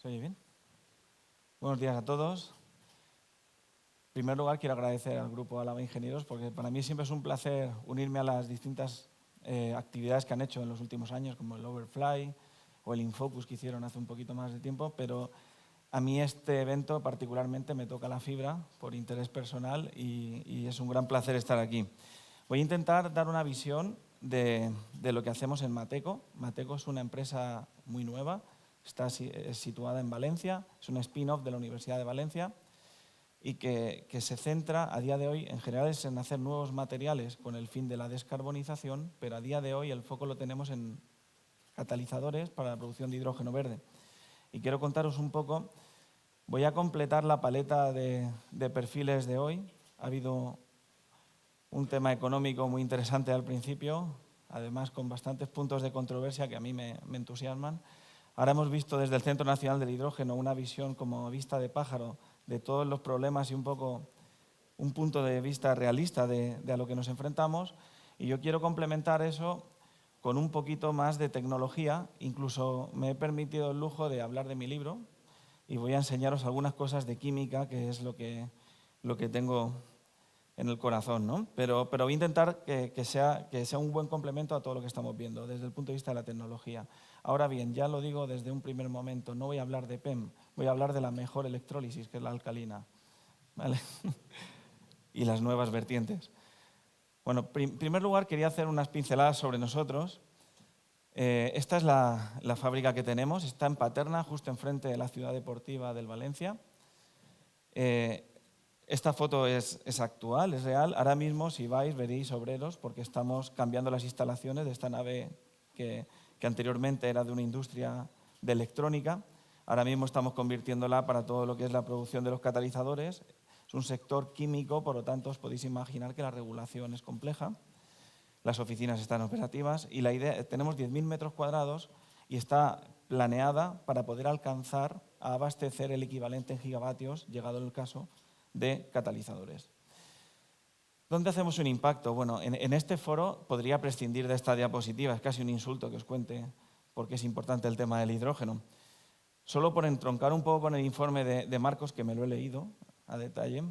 ¿Se oye bien? Buenos días a todos. En primer lugar, quiero agradecer al grupo Álava Ingenieros porque para mí siempre es un placer unirme a las distintas actividades que han hecho en los últimos años, como el Overfly o el Infocus que hicieron hace un poquito más de tiempo, pero a mí este evento particularmente me toca la fibra por interés personal y es un gran placer estar aquí. Voy a intentar dar una visión de lo que hacemos en Mateco. Mateco es una empresa muy nueva, está situada en Valencia, es un spin-off de la Universidad de Valencia y que se centra a día de hoy en general en hacer nuevos materiales con el fin de la descarbonización, pero a día de hoy el foco lo tenemos en catalizadores para la producción de hidrógeno verde. Y quiero contaros un poco, voy a completar la paleta de perfiles de hoy. Ha habido un tema económico muy interesante al principio, además con bastantes puntos de controversia que a mí me entusiasman. Ahora hemos visto desde el Centro Nacional del Hidrógeno una visión como vista de pájaro de todos los problemas y un poco un punto de vista realista de a lo que nos enfrentamos. Y yo quiero complementar eso con un poquito más de tecnología. Incluso me he permitido el lujo de hablar de mi libro y voy a enseñaros algunas cosas de química, que es lo que tengo en el corazón, ¿no? Pero voy a intentar que sea un buen complemento a todo lo que estamos viendo desde el punto de vista de la tecnología. Ahora bien, ya lo digo desde un primer momento, no voy a hablar de PEM, voy a hablar de la mejor electrólisis, que es la alcalina, ¿vale? Y las nuevas vertientes. Bueno, en primer lugar quería hacer unas pinceladas sobre nosotros. Esta es la fábrica que tenemos, está en Paterna, justo enfrente de la ciudad deportiva del Valencia. Esta foto es actual, es real. Ahora mismo, si vais, veréis obreros porque estamos cambiando las instalaciones de esta nave que anteriormente era de una industria de electrónica. Ahora mismo estamos convirtiéndola para todo lo que es la producción de los catalizadores. Es un sector químico, por lo tanto, os podéis imaginar que la regulación es compleja. Las oficinas están operativas y la idea, tenemos 10.000 metros cuadrados y está planeada para poder alcanzar a abastecer el equivalente en gigavatios, llegado el caso, de catalizadores. ¿Dónde hacemos un impacto? Bueno, en este foro podría prescindir de esta diapositiva, es casi un insulto que os cuente porque es importante el tema del hidrógeno. Solo por entroncar un poco con el informe de Marcos, que me lo he leído a detalle,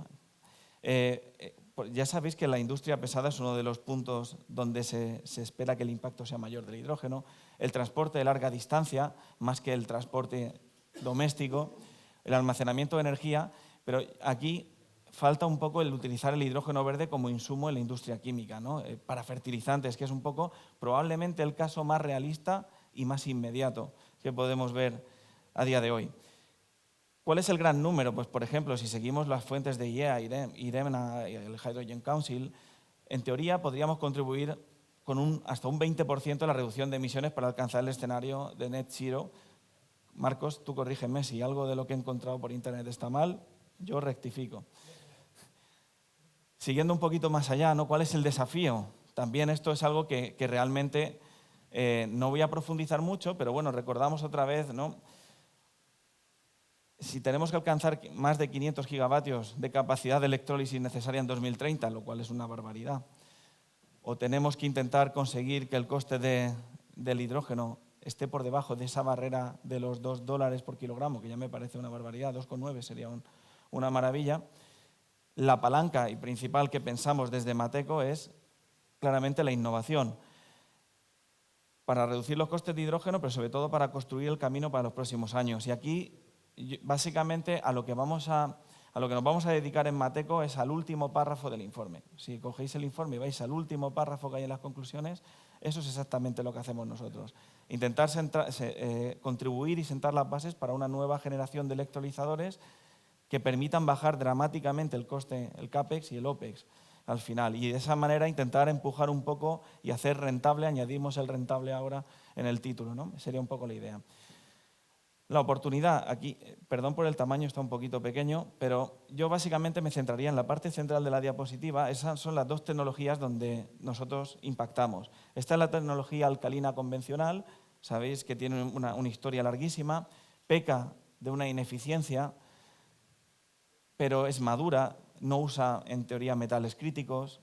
ya sabéis que la industria pesada es uno de los puntos donde se espera que el impacto sea mayor del hidrógeno, el transporte de larga distancia, más que el transporte doméstico, el almacenamiento de energía, pero aquí falta un poco el utilizar el hidrógeno verde como insumo en la industria química, ¿no? Para fertilizantes, que es un poco probablemente el caso más realista y más inmediato que podemos ver a día de hoy. ¿Cuál es el gran número? Pues, por ejemplo, si seguimos las fuentes de IEA, IRENA y el Hydrogen Council, en teoría podríamos contribuir con hasta un 20% a la reducción de emisiones para alcanzar el escenario de Net Zero. Marcos, tú corrígeme si algo de lo que he encontrado por internet está mal, yo rectifico. Siguiendo un poquito más allá, ¿no? ¿Cuál es el desafío? También esto es algo que realmente no voy a profundizar mucho, pero bueno, recordamos otra vez, ¿no? Si tenemos que alcanzar más de 500 gigavatios de capacidad de electrólisis necesaria en 2030, lo cual es una barbaridad, o tenemos que intentar conseguir que el coste del hidrógeno esté por debajo de esa barrera de los $2 por kilogramo, que ya me parece una barbaridad, 2,9 sería una maravilla. La palanca y principal que pensamos desde Mateco es claramente la innovación para reducir los costes de hidrógeno, pero sobre todo para construir el camino para los próximos años. Y aquí, básicamente, a lo que nos vamos a dedicar en Mateco es al último párrafo del informe. Si cogéis el informe y vais al último párrafo que hay en las conclusiones, eso es exactamente lo que hacemos nosotros. Intentar contribuir y sentar las bases para una nueva generación de electrolizadores que permitan bajar dramáticamente el coste, el CAPEX y el OPEX al final. Y de esa manera intentar empujar un poco y hacer rentable, añadimos el rentable ahora en el título, ¿no? Sería un poco la idea. La oportunidad, aquí, perdón por el tamaño, está un poquito pequeño, pero yo básicamente me centraría en la parte central de la diapositiva. Esas son las dos tecnologías donde nosotros impactamos. Esta es la tecnología alcalina convencional, sabéis que tiene una historia larguísima, peca de una ineficiencia, pero es madura, no usa en teoría metales críticos,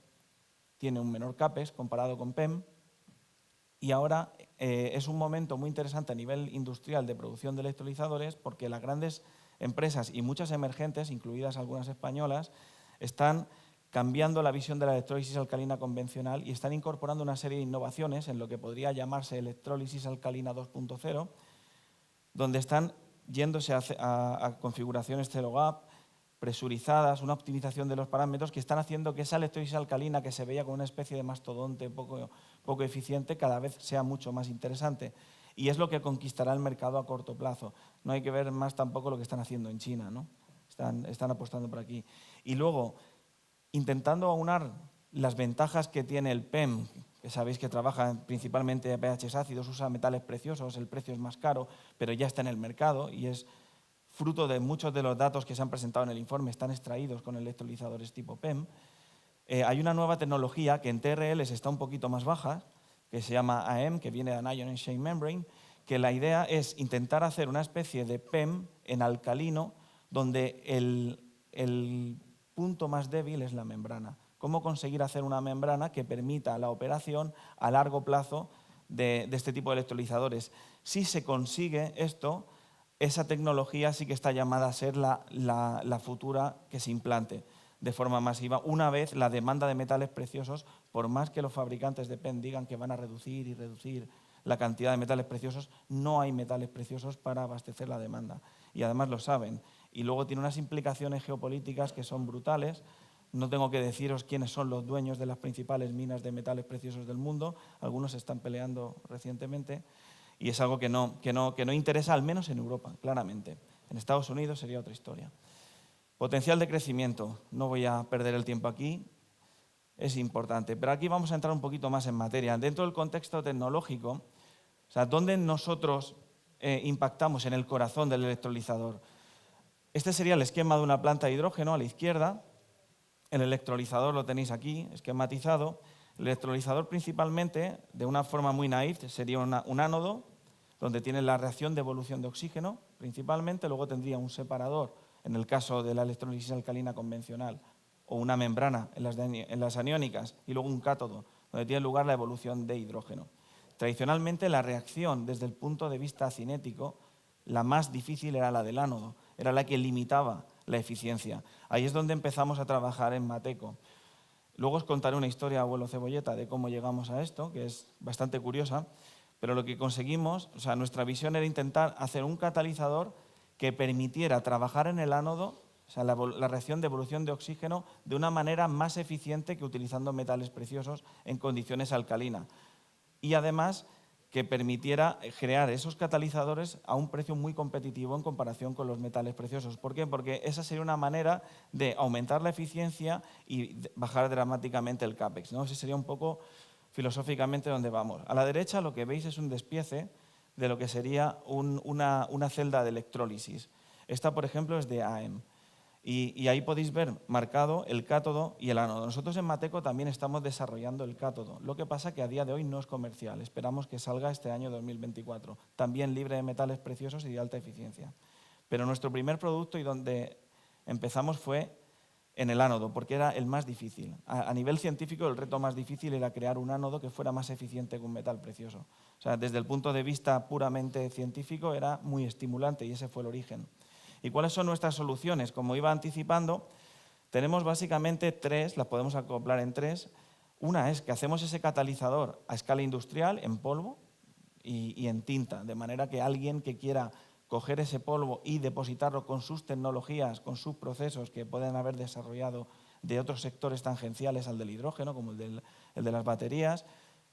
tiene un menor CAPEX comparado con PEM Y ahora es un momento muy interesante a nivel industrial de producción de electrolizadores porque las grandes empresas y muchas emergentes, incluidas algunas españolas, están cambiando la visión de la electrólisis alcalina convencional y están incorporando una serie de innovaciones en lo que podría llamarse electrólisis alcalina 2.0, donde están yéndose a configuraciones zero gap, presurizadas, una optimización de los parámetros que están haciendo que esa electrólisis alcalina que se veía como una especie de mastodonte poco eficiente cada vez sea mucho más interesante. Y es lo que conquistará el mercado a corto plazo. No hay que ver más tampoco lo que están haciendo en China, ¿no? Están apostando por aquí. Y luego, intentando aunar las ventajas que tiene el PEM, que sabéis que trabaja principalmente de pHs ácidos, usa metales preciosos, el precio es más caro, pero ya está en el mercado y es fruto de muchos de los datos que se han presentado en el informe, están extraídos con electrolizadores tipo PEM. Hay una nueva tecnología que en TRLs está un poquito más baja, que se llama AM, que viene de Anion and Chain Membrane, que la idea es intentar hacer una especie de PEM en alcalino donde el punto más débil es la membrana. ¿Cómo conseguir hacer una membrana que permita la operación a largo plazo de este tipo de electrolizadores? Si se consigue esto, esa tecnología sí que está llamada a ser la futura que se implante de forma masiva, una vez la demanda de metales preciosos, por más que los fabricantes de PEM digan que van a reducir y reducir la cantidad de metales preciosos, no hay metales preciosos para abastecer la demanda. Y además lo saben. Y luego tiene unas implicaciones geopolíticas que son brutales. No tengo que deciros quiénes son los dueños de las principales minas de metales preciosos del mundo. Algunos se están peleando recientemente. Y es algo que no interesa, al menos en Europa, claramente. En Estados Unidos sería otra historia. Potencial de crecimiento. No voy a perder el tiempo aquí. Es importante. Pero aquí vamos a entrar un poquito más en materia. Dentro del contexto tecnológico, o sea, ¿dónde nosotros impactamos en el corazón del electrolizador? Este sería el esquema de una planta de hidrógeno a la izquierda. El electrolizador lo tenéis aquí, esquematizado. El electrolizador principalmente, de una forma muy naif, sería un ánodo, donde tiene la reacción de evolución de oxígeno, principalmente. Luego tendría un separador, en el caso de la electrólisis alcalina convencional, o una membrana en las aniónicas, y luego un cátodo, donde tiene lugar la evolución de hidrógeno. Tradicionalmente, la reacción desde el punto de vista cinético, la más difícil era la del ánodo, era la que limitaba la eficiencia. Ahí es donde empezamos a trabajar en Mateco. Luego os contaré una historia, abuelo Cebolleta, de cómo llegamos a esto, que es bastante curiosa, pero lo que conseguimos, o sea, nuestra visión era intentar hacer un catalizador que permitiera trabajar en el ánodo, o sea, la reacción de evolución de oxígeno, de una manera más eficiente que utilizando metales preciosos en condiciones alcalinas. Y además que permitiera crear esos catalizadores a un precio muy competitivo en comparación con los metales preciosos. ¿Por qué? Porque esa sería una manera de aumentar la eficiencia y bajar dramáticamente el CAPEX, ¿no? Ese sería un poco filosóficamente donde vamos. A la derecha lo que veis es un despiece de lo que sería una celda de electrólisis. Esta, por ejemplo, es de AM. Y ahí podéis ver marcado el cátodo y el ánodo. Nosotros en Mateco también estamos desarrollando el cátodo. Lo que pasa que a día de hoy no es comercial. Esperamos que salga este año 2024. También libre de metales preciosos y de alta eficiencia. Pero nuestro primer producto y donde empezamos fue en el ánodo, porque era el más difícil. A nivel científico, el reto más difícil era crear un ánodo que fuera más eficiente que un metal precioso. O sea, desde el punto de vista puramente científico era muy estimulante y ese fue el origen. ¿Y cuáles son nuestras soluciones? Como iba anticipando, tenemos básicamente tres, las podemos acoplar en tres. Una es que hacemos ese catalizador a escala industrial, en polvo y en tinta, de manera que alguien que quiera coger ese polvo y depositarlo con sus tecnologías, con sus procesos que pueden haber desarrollado de otros sectores tangenciales al del hidrógeno, como el de las baterías,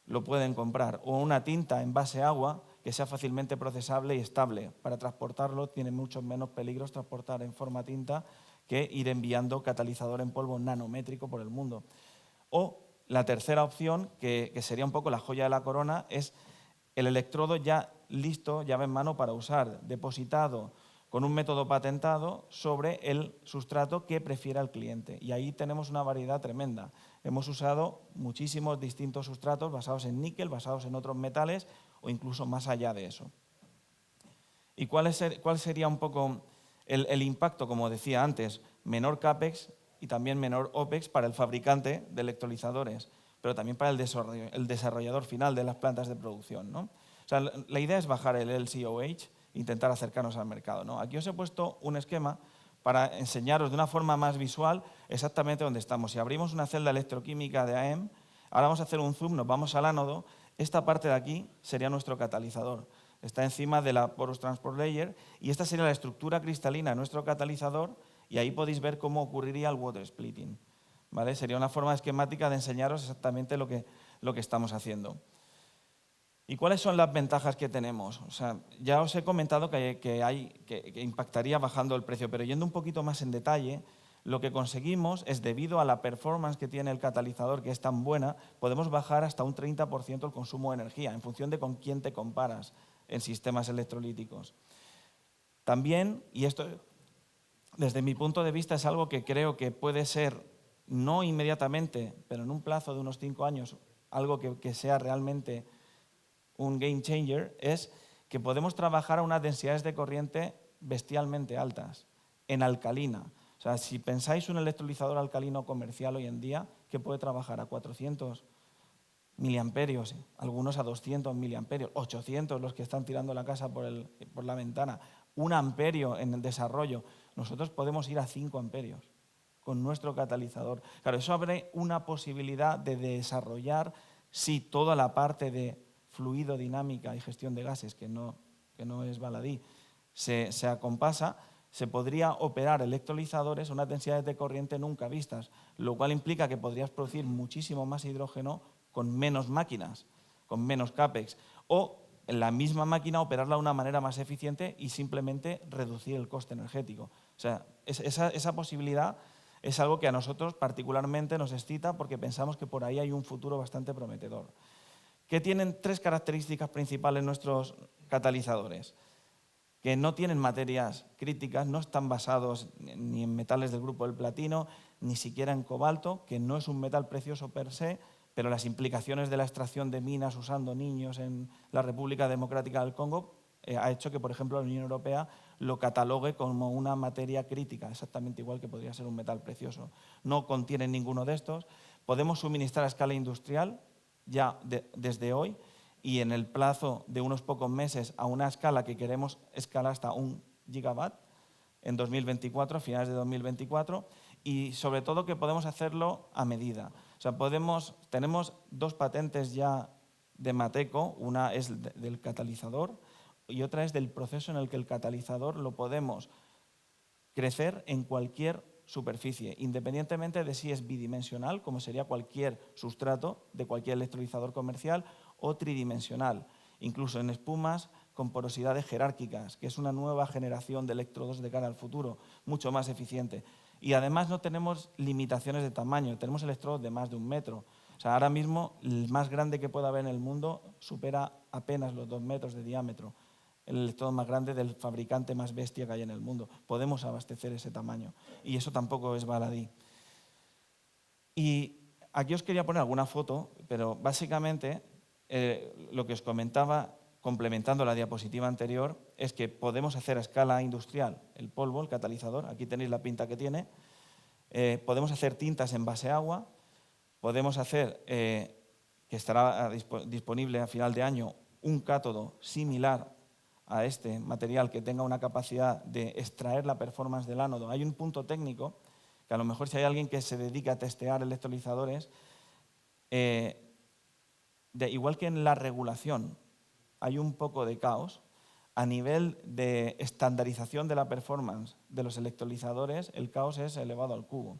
lo pueden comprar. O una tinta en base agua que sea fácilmente procesable y estable. Para transportarlo tiene muchos menos peligros transportar en forma tinta que ir enviando catalizador en polvo nanométrico por el mundo. O la tercera opción, que sería un poco la joya de la corona, es el electrodo ya listo, llave en mano para usar, depositado con un método patentado sobre el sustrato que prefiera el cliente. Y ahí tenemos una variedad tremenda. Hemos usado muchísimos distintos sustratos basados en níquel, basados en otros metales o incluso más allá de eso. ¿Y cuál sería un poco el impacto? Como decía antes, menor CAPEX y también menor OPEX para el fabricante de electrolizadores. pero también para el desarrollador final de las plantas de producción, ¿no? O sea, la idea es bajar el LCOH, intentar acercarnos al mercado, ¿no? Aquí os he puesto un esquema para enseñaros de una forma más visual exactamente dónde estamos. Si abrimos una celda electroquímica de AM, ahora vamos a hacer un zoom, nos vamos al ánodo, esta parte de aquí sería nuestro catalizador. Está encima de la Porous Transport Layer y esta sería la estructura cristalina de nuestro catalizador y ahí podéis ver cómo ocurriría el water splitting, ¿vale? Sería una forma esquemática de enseñaros exactamente lo que estamos haciendo. ¿Y cuáles son las ventajas que tenemos? O sea, ya os he comentado que impactaría bajando el precio, pero yendo un poquito más en detalle, lo que conseguimos es, debido a la performance que tiene el catalizador, que es tan buena, podemos bajar hasta un 30% el consumo de energía, en función de con quién te comparas en sistemas electrolíticos. También, y esto desde mi punto de vista es algo que creo que puede ser, no inmediatamente, pero en un plazo de unos 5 años, algo que sea realmente un game changer, es que podemos trabajar a unas densidades de corriente bestialmente altas, en alcalina. O sea, si pensáis un electrolizador alcalino comercial hoy en día, que puede trabajar a 400 miliamperios, algunos a 200 miliamperios, 800 los que están tirando la casa por la ventana, 1 amperio en el desarrollo, nosotros podemos ir a 5 amperios con nuestro catalizador. Claro, eso abre una posibilidad de desarrollar, sí, toda la parte de fluido, dinámica y gestión de gases, que no es baladí, se acompasa, se podría operar electrolizadores a unas densidades de corriente nunca vistas, lo cual implica que podrías producir muchísimo más hidrógeno con menos máquinas, con menos CAPEX, o en la misma máquina operarla de una manera más eficiente y simplemente reducir el coste energético. O sea, esa posibilidad es algo que a nosotros particularmente nos excita porque pensamos que por ahí hay un futuro bastante prometedor. ¿Qué tienen 3 características principales nuestros catalizadores? Que no tienen materias críticas, no están basados ni en metales del grupo del platino, ni siquiera en cobalto, que no es un metal precioso per se, pero las implicaciones de la extracción de minas usando niños en la República Democrática del Congo ha hecho que, por ejemplo, la Unión Europea lo catalogue como una materia crítica, exactamente igual que podría ser un metal precioso. No contienen ninguno de estos. Podemos suministrar a escala industrial ya desde hoy y en el plazo de unos pocos meses a una escala que queremos escalar hasta 1 gigawatt en 2024, a finales de 2024, y sobre todo que podemos hacerlo a medida. O sea, tenemos 2 patentes ya de Mateco, una es del catalizador y otra es del proceso en el que el catalizador lo podemos crecer en cualquier superficie, independientemente de si es bidimensional, como sería cualquier sustrato de cualquier electrolizador comercial, o tridimensional, incluso en espumas con porosidades jerárquicas, que es una nueva generación de electrodos de cara al futuro, mucho más eficiente. Y además no tenemos limitaciones de tamaño, tenemos electrodos de más de 1 metro. O sea, ahora mismo el más grande que pueda haber en el mundo supera apenas los 2 metros de diámetro. El electrodo más grande del fabricante más bestia que hay en el mundo. Podemos abastecer ese tamaño. Y eso tampoco es baladí. Y aquí os quería poner alguna foto, pero básicamente lo que os comentaba, complementando la diapositiva anterior, es que podemos hacer a escala industrial el polvo, el catalizador. Aquí tenéis la pinta que tiene. Podemos hacer tintas en base a agua. Podemos hacer, que estará disponible a final de año, un cátodo similar a este material que tenga una capacidad de extraer la performance del ánodo. Hay un punto técnico que a lo mejor si hay alguien que se dedica a testear electrolizadores, igual que en la regulación hay un poco de caos, a nivel de estandarización de la performance de los electrolizadores, el caos es elevado al cubo.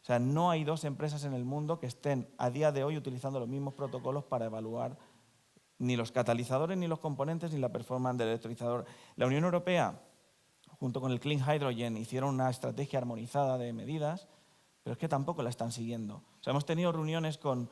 O sea, no hay 2 empresas en el mundo que estén a día de hoy utilizando los mismos protocolos para evaluar ni los catalizadores, ni los componentes, ni la performance del electrolizador. La Unión Europea, junto con el Clean Hydrogen, hicieron una estrategia armonizada de medidas, pero es que tampoco la están siguiendo. O sea, hemos tenido reuniones con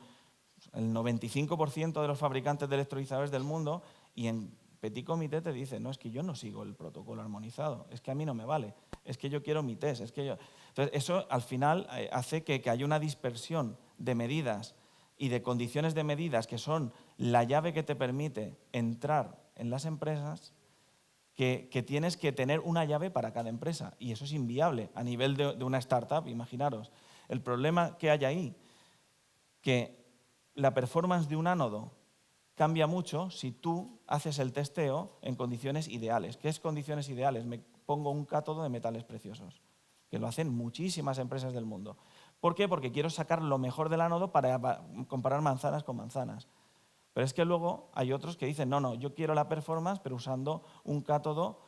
el 95% de los fabricantes de electrolizadores del mundo y en petit comité te dicen, no, es que yo no sigo el protocolo armonizado, es que a mí no me vale, es que yo quiero mi test, es que yo... Entonces, eso al final hace que haya una dispersión de medidas y de condiciones de medidas que son la llave que te permite entrar en las empresas, que tienes que tener una llave para cada empresa. Y eso es inviable a nivel de una startup, imaginaros. El problema que hay ahí, que la performance de un ánodo cambia mucho si tú haces el testeo en condiciones ideales. ¿Qué es condiciones ideales? Me pongo un cátodo de metales preciosos, que lo hacen muchísimas empresas del mundo. ¿Por qué? Porque quiero sacar lo mejor del ánodo para comparar manzanas con manzanas. Pero es que luego hay otros que dicen, no, yo quiero la performance, pero usando un cátodo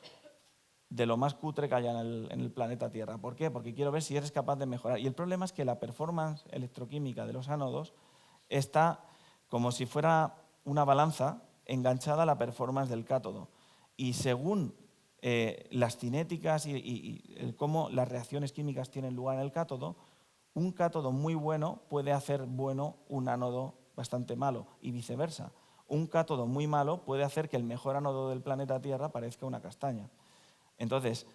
de lo más cutre que haya en el planeta Tierra. ¿Por qué? Porque quiero ver si eres capaz de mejorar. Y el problema es que la performance electroquímica de los ánodos está como si fuera una balanza enganchada a la performance del cátodo. Y según las cinéticas y cómo las reacciones químicas tienen lugar en el cátodo, un cátodo muy bueno puede hacer bueno un ánodo bastante malo y viceversa. Un cátodo muy malo puede hacer que el mejor ánodo del planeta Tierra parezca una castaña. Entonces,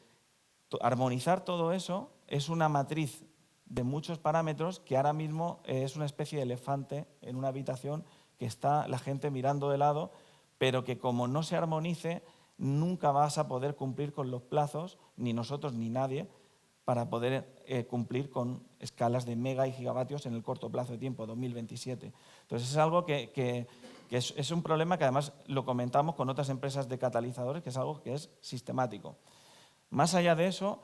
armonizar todo eso es una matriz de muchos parámetros que ahora mismo es una especie de elefante en una habitación que está la gente mirando de lado, pero que como no se armonice, nunca vas a poder cumplir con los plazos, ni nosotros ni nadie, para poder cumplir con escalas de mega y gigavatios en el corto plazo de tiempo, 2027. Entonces es algo que es un problema que además lo comentamos con otras empresas de catalizadores, que es algo que es sistemático. Más allá de eso,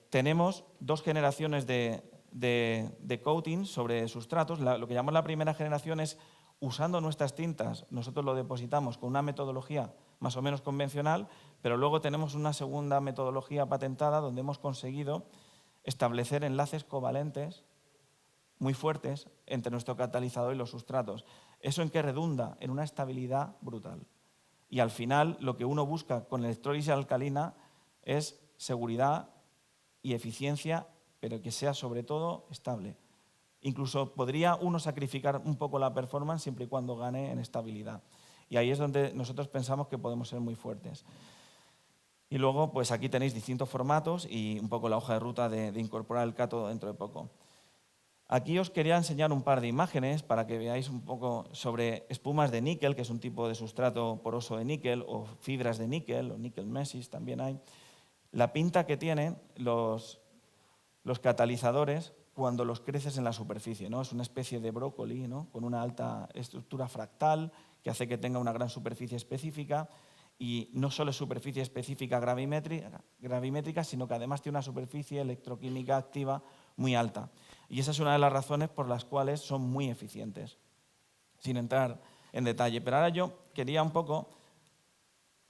tenemos dos generaciones de coating sobre sustratos. Lo que llamamos la primera generación es usando nuestras tintas, nosotros lo depositamos con una metodología más o menos convencional, pero luego tenemos una segunda metodología patentada donde hemos conseguido establecer enlaces covalentes muy fuertes entre nuestro catalizador y los sustratos. ¿Eso en qué redunda? En una estabilidad brutal. Y al final lo que uno busca con electrólisis alcalina es seguridad y eficiencia, pero que sea sobre todo estable. Incluso podría uno sacrificar un poco la performance siempre y cuando gane en estabilidad. Y ahí es donde nosotros pensamos que podemos ser muy fuertes. Y luego, pues aquí tenéis distintos formatos y un poco la hoja de ruta de incorporar el cátodo dentro de poco. Aquí os quería enseñar un par de imágenes para que veáis un poco sobre espumas de níquel, que es un tipo de sustrato poroso de níquel, o fibras de níquel, o níquel mesis también hay. La pinta que tienen los catalizadores cuando los creces en la superficie, ¿no? Es una especie de brócoli, ¿no? Con una alta estructura fractal que hace que tenga una gran superficie específica, y no solo es superficie específica gravimétrica, sino que además tiene una superficie electroquímica activa muy alta. Y esa es una de las razones por las cuales son muy eficientes, sin entrar en detalle. Pero ahora yo quería un poco,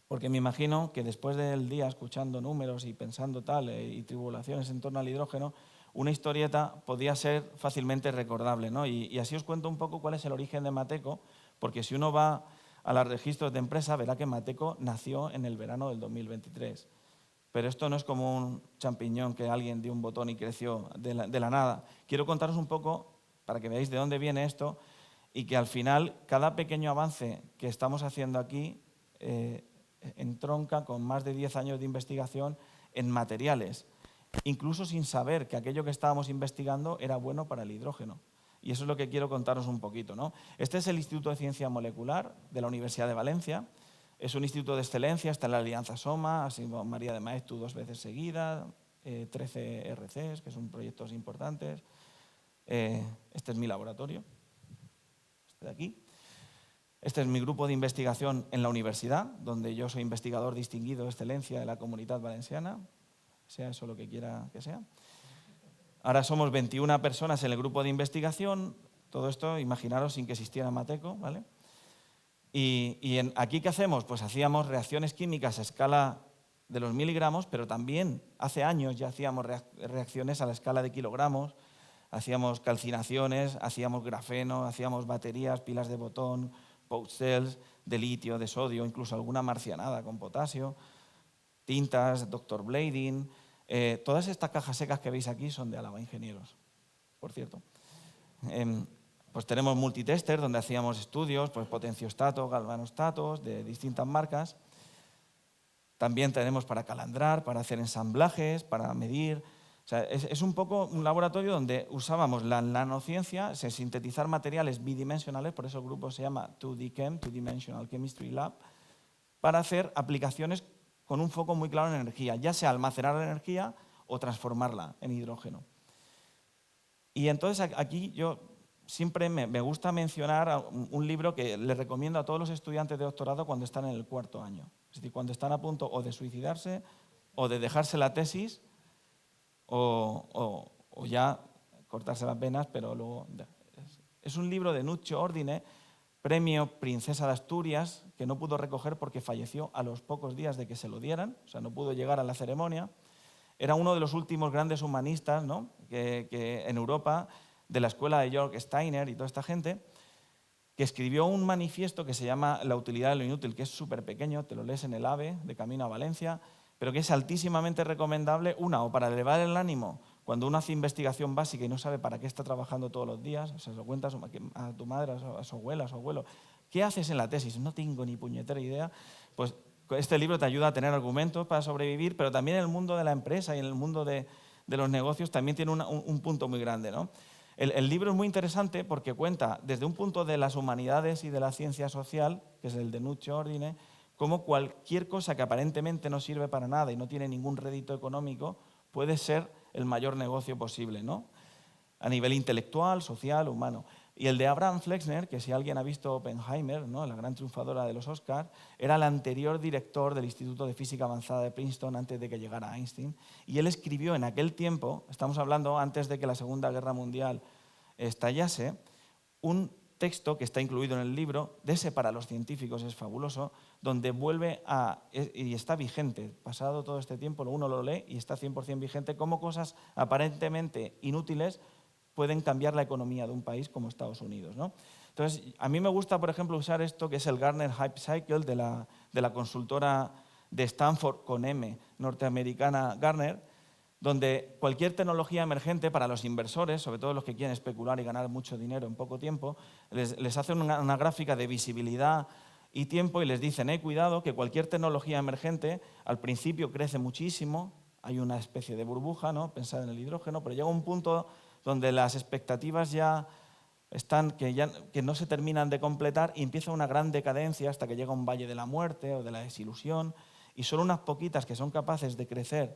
porque me imagino que después del día escuchando números y pensando tal y tribulaciones en torno al hidrógeno, una historieta podía ser fácilmente recordable, ¿no? Y así os cuento un poco cuál es el origen de Mateco, porque si uno va a los registros de empresa verá que Mateco nació en el verano del 2023. Pero esto no es como un champiñón que alguien dio un botón y creció de la nada. Quiero contaros un poco, para que veáis de dónde viene esto, y que al final cada pequeño avance que estamos haciendo aquí entronca con más de 10 años de investigación en materiales, incluso sin saber que aquello que estábamos investigando era bueno para el hidrógeno. Y eso es lo que quiero contaros un poquito, ¿no? Este es el Instituto de Ciencia Molecular de la Universidad de Valencia. Es un instituto de excelencia, está en la Alianza SOMA, ha sido María de Maeztu 2 veces seguida, 13 RCs, que son proyectos importantes. Este es mi laboratorio, este de aquí. Este es mi grupo de investigación en la universidad, donde yo soy investigador distinguido de excelencia de la Comunitat Valenciana, sea eso lo que quiera que sea. Ahora somos 21 personas en el grupo de investigación, todo esto, imaginaros, sin que existiera Mateco, ¿vale? Y aquí, ¿qué hacemos? Pues hacíamos reacciones químicas a escala de los miligramos, pero también hace años ya hacíamos reacciones a la escala de kilogramos, hacíamos calcinaciones, hacíamos grafeno, hacíamos baterías, pilas de botón, pouch cells, de litio, de sodio, incluso alguna marcianada con potasio, tintas, Dr. Blading. Todas estas cajas secas que veis aquí son de Álava Ingenieros, por cierto. Pues tenemos multitester donde hacíamos estudios, pues potenciostatos, galvanostatos de distintas marcas. También tenemos para calandrar, para hacer ensamblajes, para medir. O sea, es un poco un laboratorio donde usábamos la nanociencia, sintetizar materiales bidimensionales, por eso el grupo se llama 2D Chem, Two Dimensional Chemistry Lab, para hacer aplicaciones con un foco muy claro en energía, ya sea almacenar la energía o transformarla en hidrógeno. Y entonces aquí yo siempre me gusta mencionar un libro que les recomiendo a todos los estudiantes de doctorado cuando están en el 4º año. Es decir, cuando están a punto o de suicidarse o de dejarse la tesis o ya cortarse las venas, pero luego... Es un libro de Nuccio Ordine, premio Princesa de Asturias, que no pudo recoger porque falleció a los pocos días de que se lo dieran, o sea, no pudo llegar a la ceremonia. Era uno de los últimos grandes humanistas, ¿no?, que en Europa, de la escuela de Georg Steiner y toda esta gente, que escribió un manifiesto que se llama La utilidad de lo inútil, que es súper pequeño, te lo lees en el AVE, de camino a Valencia, pero que es altísimamente recomendable, o para elevar el ánimo cuando uno hace investigación básica y no sabe para qué está trabajando todos los días, o sea, se lo cuentas a tu madre, a su abuela, a su abuelo, ¿qué haces en la tesis? No tengo ni puñetera idea. Pues este libro te ayuda a tener argumentos para sobrevivir, pero también en el mundo de la empresa y en el mundo de los negocios también tiene un punto muy grande, ¿no? El libro es muy interesante porque cuenta desde un punto de las humanidades y de la ciencia social, que es el de Nuccio Ordine, cómo cualquier cosa que aparentemente no sirve para nada y no tiene ningún rédito económico puede ser el mayor negocio posible, ¿no?, a nivel intelectual, social, humano. Y el de Abraham Flexner, que si alguien ha visto Oppenheimer, ¿no?, la gran triunfadora de los Oscars, era el anterior director del Instituto de Física Avanzada de Princeton antes de que llegara Einstein. Y él escribió en aquel tiempo, estamos hablando antes de que la Segunda Guerra Mundial estallase, un texto que está incluido en el libro, de ese para los científicos es fabuloso, donde vuelve y está vigente, pasado todo este tiempo, uno lo lee y está 100% vigente, cómo cosas aparentemente inútiles pueden cambiar la economía de un país como Estados Unidos, ¿no? Entonces, a mí me gusta, por ejemplo, usar esto que es el Gartner Hype Cycle de la consultora de Stanford con M, norteamericana Gartner, donde cualquier tecnología emergente para los inversores, sobre todo los que quieren especular y ganar mucho dinero en poco tiempo, les hacen una gráfica de visibilidad y tiempo y les dicen, cuidado, que cualquier tecnología emergente al principio crece muchísimo, hay una especie de burbuja, ¿no?, pensad en el hidrógeno, pero llega un punto donde las expectativas ya están que no se terminan de completar y empieza una gran decadencia hasta que llega un valle de la muerte o de la desilusión, y solo unas poquitas que son capaces de crecer.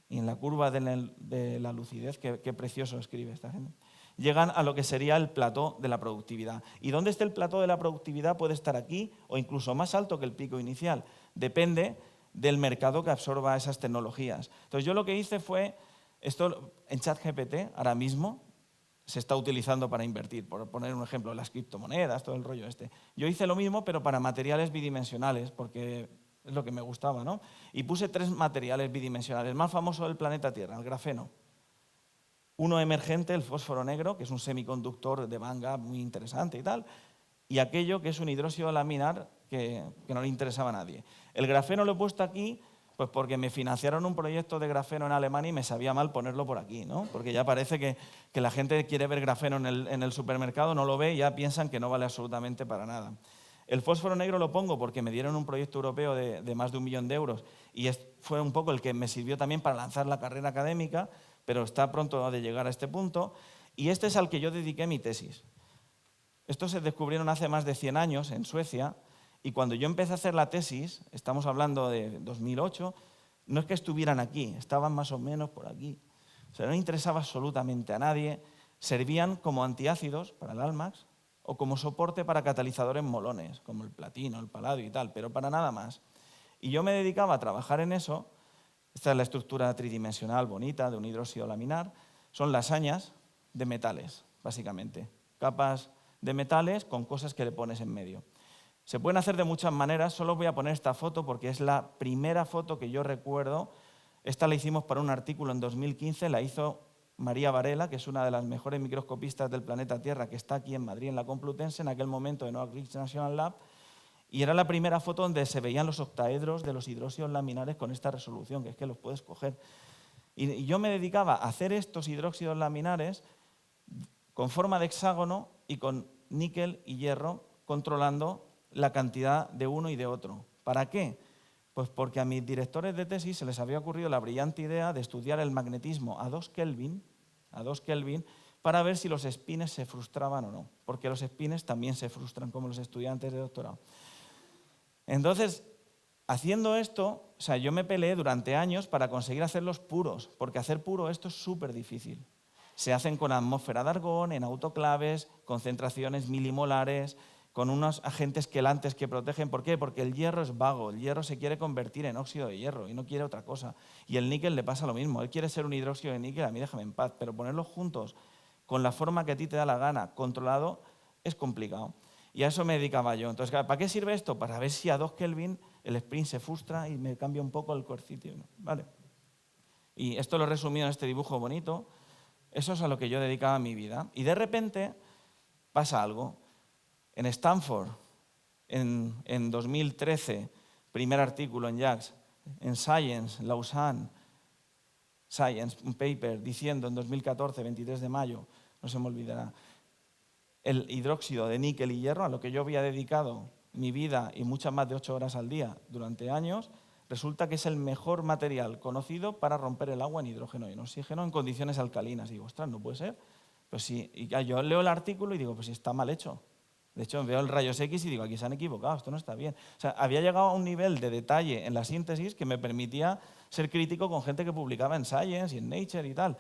Y en la curva de la lucidez, qué precioso escribe esta gente, llegan a lo que sería el plató de la productividad. ¿Y dónde esté el plató de la productividad? Puede estar aquí o incluso más alto que el pico inicial. Depende del mercado que absorba esas tecnologías. Entonces yo lo que hice fue, esto en ChatGPT ahora mismo se está utilizando para invertir, por poner un ejemplo, las criptomonedas, todo el rollo este. Yo hice lo mismo, pero para materiales bidimensionales, porque es lo que me gustaba, ¿no? Y puse 3 materiales bidimensionales. El más famoso del planeta Tierra, el grafeno. Uno emergente, el fósforo negro, que es un semiconductor de band gap muy interesante y tal. Y aquello que es un hidróxido laminar que no le interesaba a nadie. El grafeno lo he puesto aquí pues porque me financiaron un proyecto de grafeno en Alemania y me sabía mal ponerlo por aquí, ¿no? Porque ya parece que la gente quiere ver grafeno en el supermercado, no lo ve y ya piensan que no vale absolutamente para nada. El fósforo negro lo pongo porque me dieron un proyecto europeo de más de 1 millón de euros y fue un poco el que me sirvió también para lanzar la carrera académica, pero está pronto de llegar a este punto. Y este es al que yo dediqué mi tesis. Estos se descubrieron hace más de 100 años en Suecia y cuando yo empecé a hacer la tesis, estamos hablando de 2008, no es que estuvieran aquí, estaban más o menos por aquí. O sea, no interesaba absolutamente a nadie, servían como antiácidos para el Almax, o como soporte para catalizadores molones, como el platino, el paladio y tal, pero para nada más. Y yo me dedicaba a trabajar en eso. Esta es la estructura tridimensional bonita de un hidróxido laminar. Son lasañas de metales, básicamente. Capas de metales con cosas que le pones en medio. Se pueden hacer de muchas maneras, solo voy a poner esta foto porque es la primera foto que yo recuerdo. Esta la hicimos para un artículo en 2015, la hizo María Varela, que es una de las mejores microscopistas del planeta Tierra, que está aquí en Madrid, en la Complutense, en aquel momento en Oak Ridge National Lab, y era la primera foto donde se veían los octaedros de los hidróxidos laminares con esta resolución, que es que los puedes coger. Y yo me dedicaba a hacer estos hidróxidos laminares con forma de hexágono y con níquel y hierro, controlando la cantidad de uno y de otro. ¿Para qué? Pues porque a mis directores de tesis se les había ocurrido la brillante idea de estudiar el magnetismo a 2 Kelvin, para ver si los spines se frustraban o no, porque los spines también se frustran, como los estudiantes de doctorado. Entonces, haciendo esto, o sea, yo me peleé durante años para conseguir hacerlos puros, porque hacer puro esto es súper difícil. Se hacen con atmósfera de argón, en autoclaves, concentraciones milimolares, con unos agentes quelantes que protegen. ¿Por qué? Porque el hierro es vago, el hierro se quiere convertir en óxido de hierro y no quiere otra cosa. Y el níquel le pasa lo mismo, él quiere ser un hidróxido de níquel, a mí déjame en paz, pero ponerlos juntos con la forma que a ti te da la gana, controlado, es complicado. Y a eso me dedicaba yo. Entonces, ¿para qué sirve esto? Para ver si a 2 Kelvin el sprint se frustra y me cambia un poco el coercicio. ¿Vale? Y esto lo he resumido en este dibujo bonito. Eso es a lo que yo dedicaba mi vida. Y de repente pasa algo. En Stanford, en 2013, primer artículo en JACS, en Science, Lausanne, Science, un paper diciendo en 2014, 23 de mayo, no se me olvidará, el hidróxido de níquel y hierro, a lo que yo había dedicado mi vida y muchas más de 8 horas al día durante años, resulta que es el mejor material conocido para romper el agua en hidrógeno y en oxígeno en condiciones alcalinas. Y digo, ostras, no puede ser. Pues sí, y yo leo el artículo y digo, pues sí, está mal hecho. De hecho, veo el rayos X y digo, aquí se han equivocado, esto no está bien. O sea, había llegado a un nivel de detalle en la síntesis que me permitía ser crítico con gente que publicaba en Science y en Nature y tal.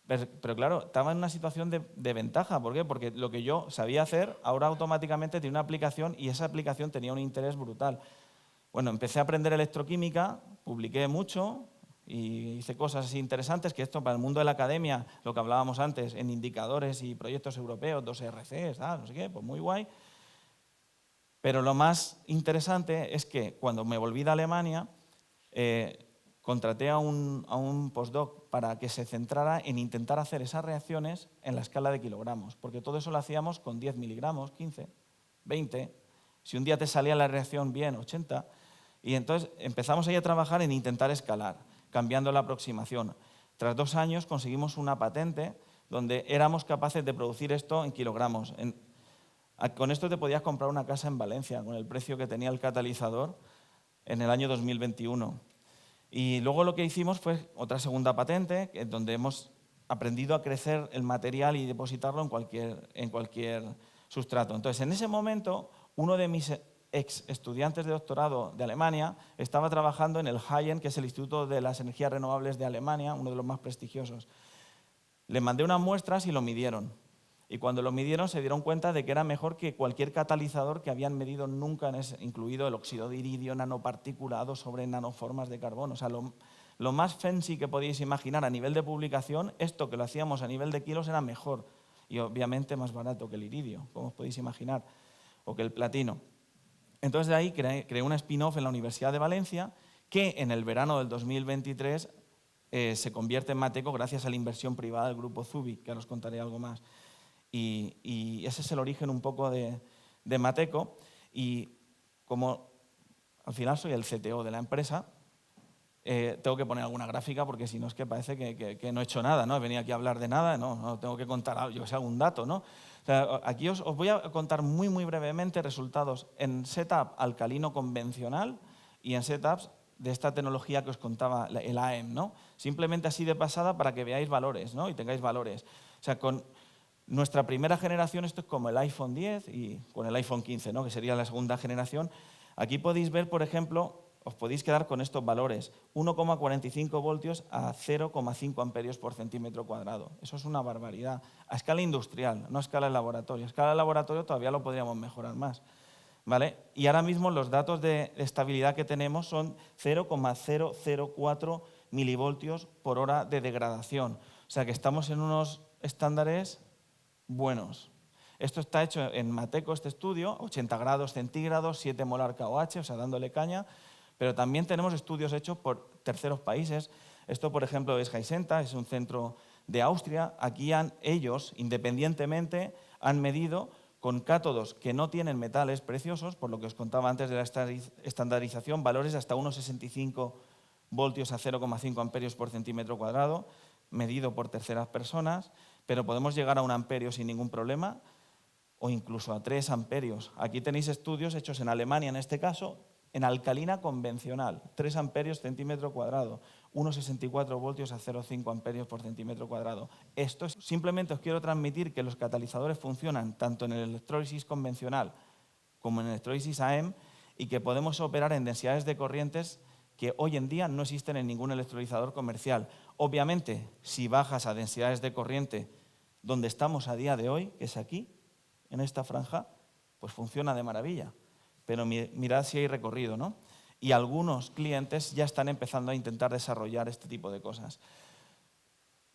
Pero claro, estaba en una situación de ventaja. ¿Por qué? Porque lo que yo sabía hacer, ahora automáticamente tiene una aplicación y esa aplicación tenía un interés brutal. Bueno, empecé a aprender electroquímica, publiqué mucho y hice cosas así interesantes, que esto para el mundo de la academia, lo que hablábamos antes, en indicadores y proyectos europeos, 2RCs, no sé qué, pues muy guay. Pero lo más interesante es que cuando me volví de Alemania, contraté a un postdoc para que se centrara en intentar hacer esas reacciones en la escala de kilogramos, porque todo eso lo hacíamos con 10 miligramos, 15, 20. Si un día te salía la reacción bien, 80. Y entonces empezamos ahí a trabajar en intentar escalar, cambiando la aproximación. Tras 2 años conseguimos una patente donde éramos capaces de producir esto en kilogramos. Con esto te podías comprar una casa en Valencia, con el precio que tenía el catalizador en el año 2021. Y luego lo que hicimos fue otra segunda patente, donde hemos aprendido a crecer el material y depositarlo en cualquier sustrato. Entonces, en ese momento, uno de mis ex estudiantes de doctorado de Alemania estaba trabajando en el Hayen, que es el Instituto de las Energías Renovables de Alemania, uno de los más prestigiosos. Le mandé unas muestras y lo midieron. Y cuando lo midieron se dieron cuenta de que era mejor que cualquier catalizador que habían medido nunca, incluido el óxido de iridio nanoparticulado sobre nanoformas de carbono. O sea, lo más fancy que podéis imaginar a nivel de publicación, esto que lo hacíamos a nivel de kilos era mejor y obviamente más barato que el iridio, como os podéis imaginar, o que el platino. Entonces de ahí creé una spin-off en la Universidad de Valencia que en el verano del 2023 se convierte en Mateco gracias a la inversión privada del grupo Zubi, que ahora os contaré algo más. Y ese es el origen un poco de Mateco. Y como al final soy el CTO de la empresa, tengo que poner alguna gráfica porque si no es que parece que no he hecho nada, ¿no? He venido aquí a hablar de nada, no tengo que contar, yo sé, algún dato, ¿no? O sea, aquí os voy a contar muy, muy brevemente resultados en setup alcalino convencional y en setups de esta tecnología que os contaba, el AEM, ¿no? Simplemente así de pasada para que veáis valores, ¿no? Y tengáis valores. O sea, con nuestra primera generación, esto es como el iPhone 10 y con el iPhone 15, ¿no? Que sería la segunda generación. Aquí podéis ver, por ejemplo, os podéis quedar con estos valores, 1,45 voltios a 0,5 amperios por centímetro cuadrado. Eso es una barbaridad. A escala industrial, no a escala de laboratorio. A escala de laboratorio todavía lo podríamos mejorar más. ¿Vale? Y ahora mismo los datos de estabilidad que tenemos son 0,004 milivoltios por hora de degradación. O sea que estamos en unos estándares buenos. Esto está hecho en Mateco, este estudio, 80 grados centígrados, 7 molar KOH, o sea, dándole caña, pero también tenemos estudios hechos por terceros países. Esto, por ejemplo, es Heisenta, es un centro de Austria. Aquí ellos, independientemente, han medido con cátodos que no tienen metales preciosos, por lo que os contaba antes de la estandarización, valores de hasta 1,65 voltios a 0,5 amperios por centímetro cuadrado, medido por terceras personas, pero podemos llegar a 1 amperio sin ningún problema, o incluso a 3 amperios. Aquí tenéis estudios hechos en Alemania, en este caso, en alcalina convencional, 3 amperios centímetro cuadrado, 1,64 voltios a 0,5 amperios por centímetro cuadrado. Esto es, simplemente os quiero transmitir que los catalizadores funcionan tanto en el electrólisis convencional como en el electrólisis AEM y que podemos operar en densidades de corrientes que hoy en día no existen en ningún electrolizador comercial. Obviamente, si bajas a densidades de corriente donde estamos a día de hoy, que es aquí, en esta franja, pues funciona de maravilla. Pero mirad si hay recorrido, ¿no? Y algunos clientes ya están empezando a intentar desarrollar este tipo de cosas.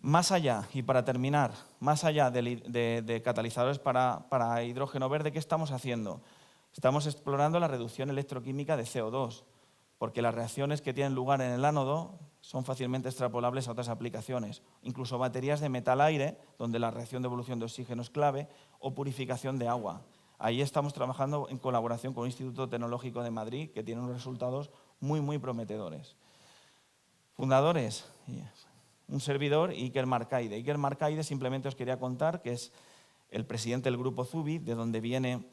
Más allá, y para terminar, más allá de catalizadores para hidrógeno verde, ¿qué estamos haciendo? Estamos explorando la reducción electroquímica de CO2, porque las reacciones que tienen lugar en el ánodo son fácilmente extrapolables a otras aplicaciones, incluso baterías de metal-aire, donde la reacción de evolución de oxígeno es clave, o purificación de agua. Ahí estamos trabajando en colaboración con el Instituto Tecnológico de Madrid, que tiene unos resultados muy, muy prometedores. Fundadores, un servidor y Iker Marcaide. Iker Marcaide, simplemente os quería contar que es el presidente del grupo Zubi, de donde viene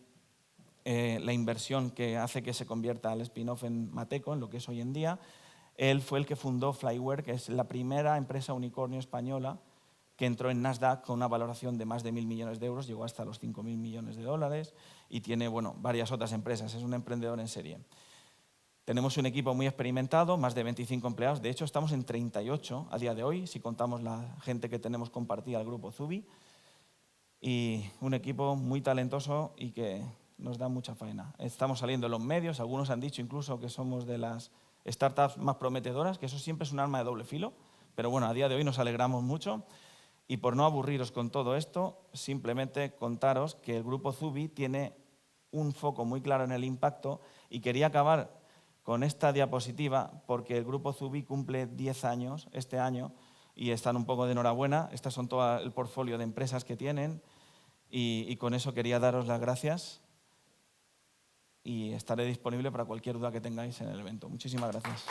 la inversión que hace que se convierta el spin-off en Mateco, en lo que es hoy en día. Él fue el que fundó Flyware, que es la primera empresa unicornio española que entró en Nasdaq con una valoración de más de 1.000 millones de euros, llegó hasta los 5.000 millones de dólares y tiene varias otras empresas, es un emprendedor en serie. Tenemos un equipo muy experimentado, más de 25 empleados, de hecho estamos en 38 a día de hoy, si contamos la gente que tenemos compartida al grupo Zubi, y un equipo muy talentoso y que nos da mucha faena. Estamos saliendo en los medios, algunos han dicho incluso que somos de las startups más prometedoras, que eso siempre es un arma de doble filo, pero bueno, a día de hoy nos alegramos mucho. Y por no aburriros con todo esto, simplemente contaros que el grupo Zubi tiene un foco muy claro en el impacto y quería acabar con esta diapositiva porque el grupo Zubi cumple 10 años este año y están un poco de enhorabuena. Estas son todo el portfolio de empresas que tienen y con eso quería daros las gracias y estaré disponible para cualquier duda que tengáis en el evento. Muchísimas gracias.